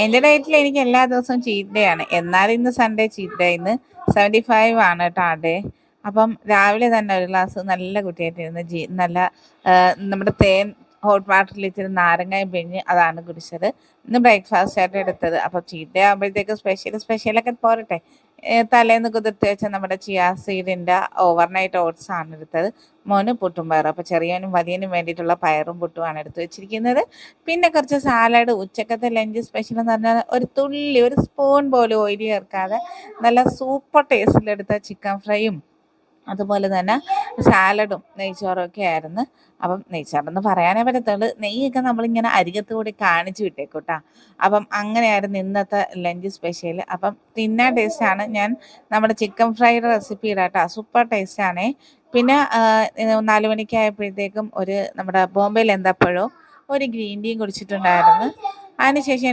എൻ്റെ ഡയറ്റിൽ എനിക്ക് എല്ലാ ദിവസവും ചീറ്റ് ഡേ ആണ്. എന്നാലും ഇന്ന് സൺഡേ ചീറ്റ് ഡേ. ഇന്ന് 75 ആണ് കേട്ടോ ആ ഡേ. അപ്പം രാവിലെ തന്നെ ഒരു ഗ്ലാസ് നല്ല കുട്ടിയായിട്ടിരുന്ന് നല്ല നമ്മുടെ തേൻ ഹോട്ട് വാട്ടറിൽ ഇച്ചിരി നാരങ്ങയും പിഴിഞ്ഞ് അതാണ് കുടിച്ചത്. ഇന്ന് ബ്രേക്ക്ഫാസ്റ്റ് ആയിട്ട് എടുത്തത്. അപ്പോൾ ചീറ്റ് ഡേ ആകുമ്പോഴത്തേക്ക് സ്പെഷ്യലൊക്കെ പോരട്ടെ. തലേന്ന് കുതിർത്ത് വെച്ച നമ്മുടെ ചിയാ സീഡിൻ്റെ ഓവർനൈറ്റ് ഓട്സ് ആണ് എടുത്തത്. മോന് പുട്ടും പയറും. അപ്പോൾ ചെറിയനും വലിയനും വേണ്ടിയിട്ടുള്ള പയറും പുട്ടുമാണ് എടുത്ത് വെച്ചിരിക്കുന്നത്. പിന്നെ കുറച്ച് സാലഡ്. ഉച്ചക്കത്തെ ലഞ്ച് സ്പെഷ്യൽ എന്ന് പറഞ്ഞാൽ ഒരു സ്പൂൺ പോലും ഓയിലി ചേർക്കാതെ നല്ല സൂപ്പർ ടേസ്റ്റിലെടുത്ത ചിക്കൻ ഫ്രൈയും അതുപോലെ തന്നെ സാലഡും നെയ്ച്ചോറും ഒക്കെ ആയിരുന്നു. അപ്പം നെയ്ച്ചോറെന്ന് പറയാനേ പറ്റത്തുള്ളൂ. നെയ്യൊക്കെ നമ്മളിങ്ങനെ അരികത്ത് കൂടി കാണിച്ചു വിട്ടേക്കൂട്ടാ. അപ്പം അങ്ങനെയായിരുന്നു ഇന്നത്തെ ലഞ്ച് സ്പെഷ്യൽ. അപ്പം തിന്നാൻ ടേസ്റ്റാണ്. ഞാൻ നമ്മുടെ ചിക്കൻ ഫ്രൈയുടെ റെസിപ്പി ഇടാട്ടോ. സൂപ്പർ ടേസ്റ്റാണേ. പിന്നെ 4 മണിക്കായപ്പോഴത്തേക്കും നമ്മുടെ ബോംബെയിൽ എന്താപ്പോഴും ഒരു ഗ്രീൻ ടീയും കുടിച്ചിട്ടുണ്ടായിരുന്നു. അതിനുശേഷം